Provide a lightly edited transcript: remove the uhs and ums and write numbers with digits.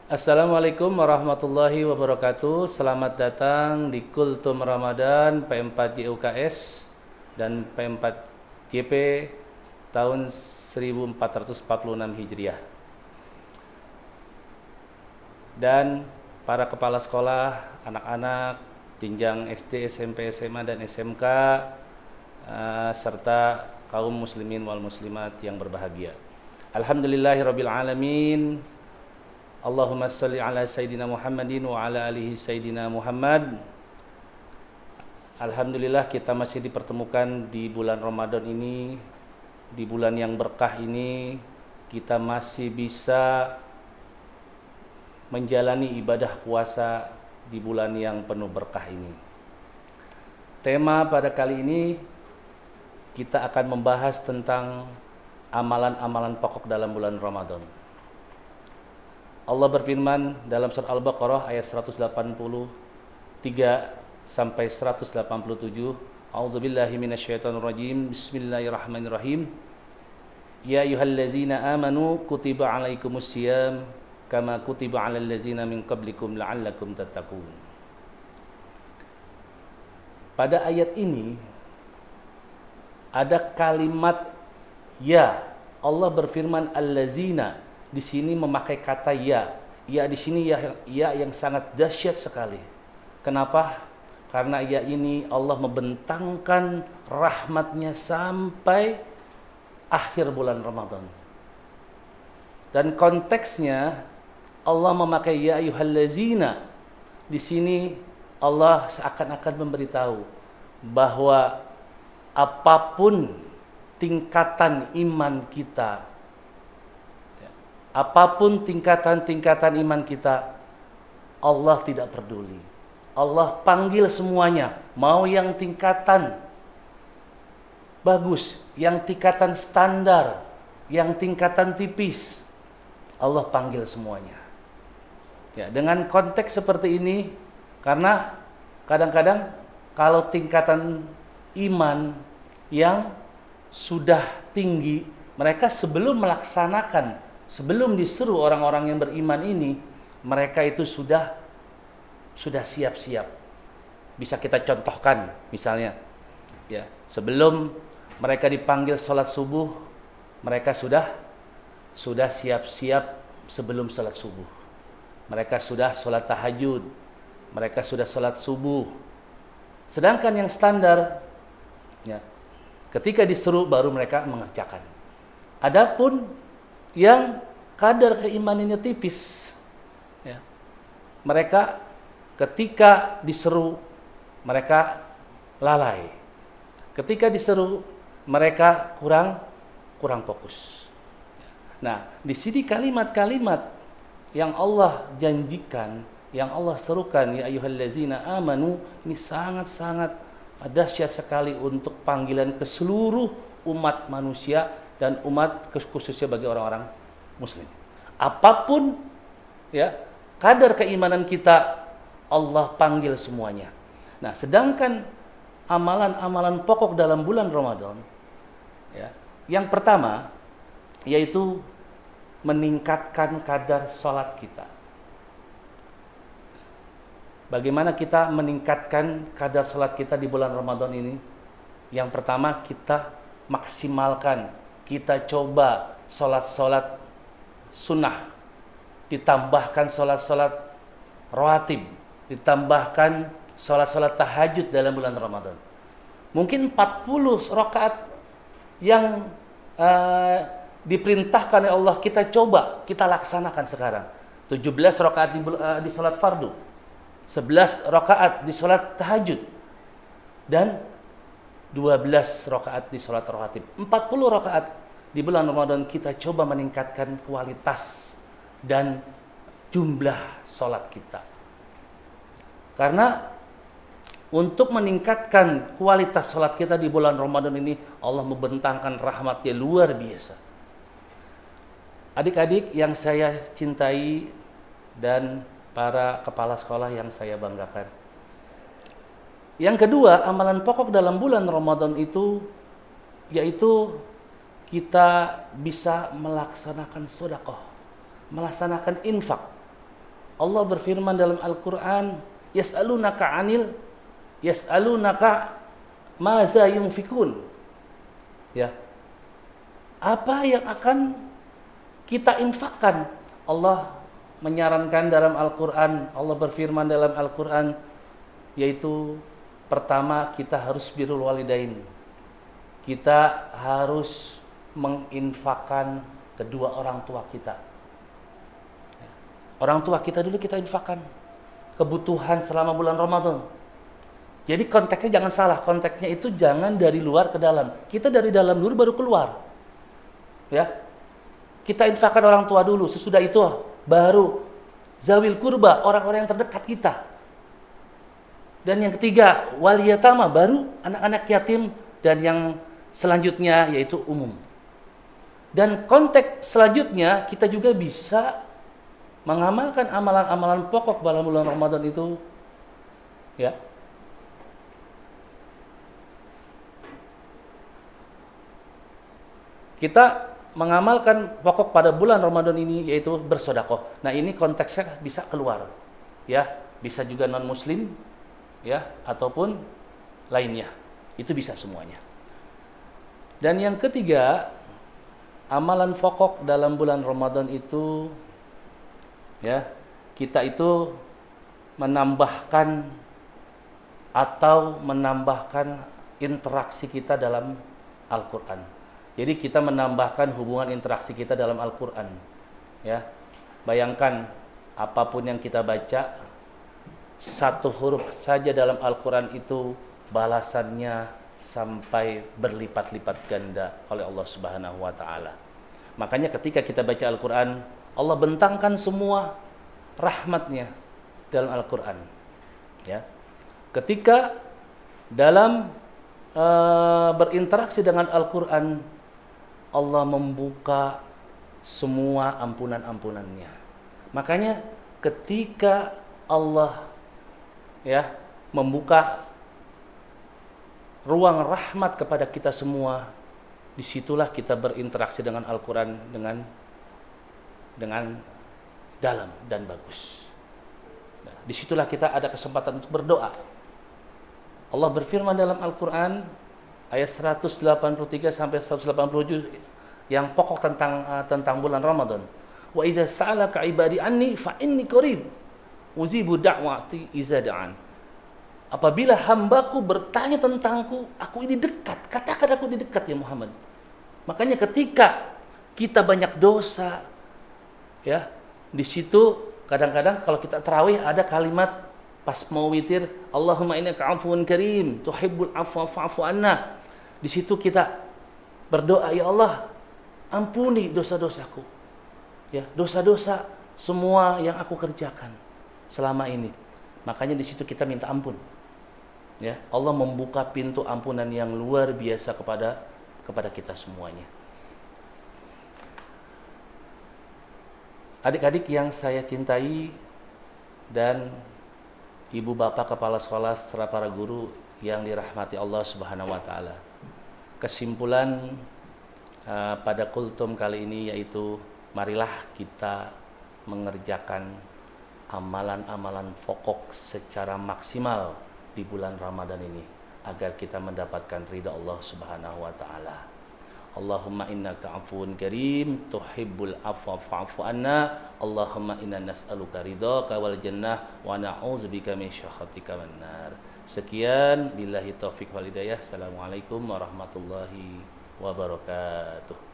Assalamualaikum warahmatullahi wabarakatuh. Selamat datang di Kultum Ramadan P4JUKS dan P4JP tahun 1446 Hijriah. Dan para kepala sekolah, anak-anak jenjang SD, SMP, SMA dan SMK serta kaum muslimin wal muslimat yang berbahagia. Alhamdulillahirabbil alamin. Allahumma salli ala Sayyidina Muhammadin wa ala alihi Sayyidina Muhammad. Alhamdulillah kita masih dipertemukan di bulan Ramadan ini, di bulan yang berkah ini, kita masih bisa menjalani ibadah puasa di bulan yang penuh berkah ini. Tema pada kali ini kita akan membahas tentang amalan-amalan pokok dalam bulan Ramadan. Allah berfirman dalam surah Al-Baqarah ayat 183 sampai 187. A'udzubillahi minasyaitonirrajim. Bismillahirrahmanirrahim. Ya ayyuhallazina amanu kutiba alaikumusiyam kama kutiba alal ladzina min qablikum la'allakum tattaqun. Pada ayat ini ada kalimat ya. Allah berfirman allazina. Di sini memakai kata ya. Ya di sini ya yang sangat dahsyat sekali. Kenapa? Karena ya ini Allah membentangkan rahmatnya sampai akhir bulan Ramadan. Dan konteksnya Allah memakai ya ayyuhallazina. Di sini Allah seakan-akan memberitahu bahwa apapun tingkatan iman kita, apapun tingkatan-tingkatan iman kita, Allah tidak peduli. Allah panggil semuanya, mau yang tingkatan bagus, yang tingkatan standar, yang tingkatan tipis, Allah panggil semuanya. Ya, dengan konteks seperti ini, karena kadang-kadang kalau tingkatan iman yang sudah tinggi, mereka sebelum melaksanakan, sebelum diseru orang-orang yang beriman ini, mereka itu sudah siap-siap. Bisa kita contohkan misalnya, ya, sebelum mereka dipanggil sholat subuh, mereka sudah siap-siap sebelum sholat subuh. Mereka sudah sholat tahajud, mereka sudah sholat subuh. Sedangkan yang standar, ya, ketika diseru baru mereka mengerjakan. Adapun yang kadar keimanannya tipis, ya, mereka ketika diseru mereka lalai, ketika diseru mereka kurang fokus. Nah, di sini kalimat-kalimat yang Allah janjikan, yang Allah serukan, ya ayyuhallazina amanu, ini sangat-sangat dahsyat sekali untuk panggilan ke seluruh umat manusia dan umat khususnya bagi orang-orang muslim. Apapun ya kadar keimanan kita, Allah panggil semuanya. Nah, sedangkan amalan-amalan pokok dalam bulan Ramadan, ya, yang pertama yaitu meningkatkan kadar sholat kita. Bagaimana kita meningkatkan kadar sholat kita di bulan Ramadan ini? Yang pertama, kita maksimalkan, kita coba sholat-sholat sunnah, ditambahkan sholat-sholat rawatib, ditambahkan sholat-sholat tahajud dalam bulan Ramadan. Mungkin 40 rakaat yang diperintahkan oleh Allah kita coba, kita laksanakan sekarang. 17 rakaat di sholat fardu, 11 rakaat di sholat tahajud, dan 12 rakaat di sholat rawatib. 40 rakaat di bulan Ramadan kita coba meningkatkan kualitas dan jumlah sholat kita. Karena untuk meningkatkan kualitas sholat kita di bulan Ramadan ini, Allah membentangkan rahmatnya luar biasa. Adik-adik yang saya cintai dan para kepala sekolah yang saya banggakan, Yang kedua, amalan pokok dalam bulan Ramadan itu yaitu kita bisa melaksanakan sedekah, melaksanakan infak. Allah berfirman dalam Al-Qur'an, yas'alunaka maza yunfikun. Ya. Apa yang akan kita infakkan? Allah menyarankan dalam Al-Qur'an, Allah berfirman dalam Al-Qur'an, yaitu pertama kita harus birrul walidain. Kita harus menginfakkan kedua orang tua kita. Orang tua kita dulu kita infakkan kebutuhan selama bulan Ramadan. Jadi konteksnya jangan salah, konteksnya itu jangan dari luar ke dalam. Kita dari dalam dulu baru keluar. Ya. Kita infakkan orang tua dulu, sesudah itu baru zawil kurba, orang-orang yang terdekat kita. Dan yang ketiga, wal yatama, baru anak-anak yatim, dan yang selanjutnya yaitu umum. Dan konteks selanjutnya kita juga bisa mengamalkan amalan-amalan pokok dalam bulan Ramadan itu, ya. Kita mengamalkan pokok pada bulan Ramadan ini yaitu bersedekah. Nah, ini konteksnya bisa keluar. Ya, bisa juga non-muslim, ya, ataupun lainnya. Itu bisa semuanya. Dan yang ketiga, amalan pokok dalam bulan Ramadan itu, ya, kita itu menambahkan interaksi kita dalam Al-Quran. Jadi kita menambahkan hubungan interaksi kita dalam Al-Quran. Ya, bayangkan apapun yang kita baca, satu huruf saja dalam Al-Quran itu balasannya sampai berlipat-lipat ganda oleh Allah Subhanahu wa Ta'ala. Makanya ketika kita baca Al-Quran, Allah bentangkan semua rahmatnya dalam Al-Quran. Ya. Ketika dalam berinteraksi dengan Al-Quran, Allah membuka semua ampunan-ampunannya. Makanya ketika Allah, ya, membuka ruang rahmat kepada kita semua, disitulah kita berinteraksi dengan Al-Quran dengan dalam dan bagus. Nah, disitulah kita ada kesempatan untuk berdoa. Allah berfirman dalam Al-Quran ayat 183 sampai 187 yang pokok tentang bulan Ramadan. Wa idza sa'alaka 'ibadi anni fa inni qarib ujibu da'wati idza da'an. Apabila hambaku bertanya tentangku, aku ini dekat. Katakan aku ini dekat ya Muhammad. Makanya ketika kita banyak dosa, ya, di situ kadang-kadang kalau kita tarawih ada kalimat pas mau witir, Allahumma innaka 'afuwun karim, tuhibbul 'afwa fa'fu anna. Di situ kita berdoa, ya Allah, ampuni dosa-dosaku. Ya, dosa-dosa semua yang aku kerjakan selama ini. Makanya di situ kita minta ampun. Ya, Allah membuka pintu ampunan yang luar biasa kepada kita semuanya. Adik-adik yang saya cintai dan ibu bapak kepala sekolah serta para guru yang dirahmati Allah Subhanahu wa Ta'ala. Kesimpulan pada kultum kali ini yaitu marilah kita mengerjakan amalan-amalan pokok secara maksimal di bulan Ramadan ini agar kita mendapatkan ridha Allah Subhanahu wa Ta'ala. Allahumma innaka 'afuwun karim tuhibbul 'afwa fa'fu anna. Allahumma inna nas'aluka ridhaka wal jannah wa na'udzubika min syakhatika wan nar. Sekian, billahi taufik wal hidayah. Assalamualaikum warahmatullahi wabarakatuh.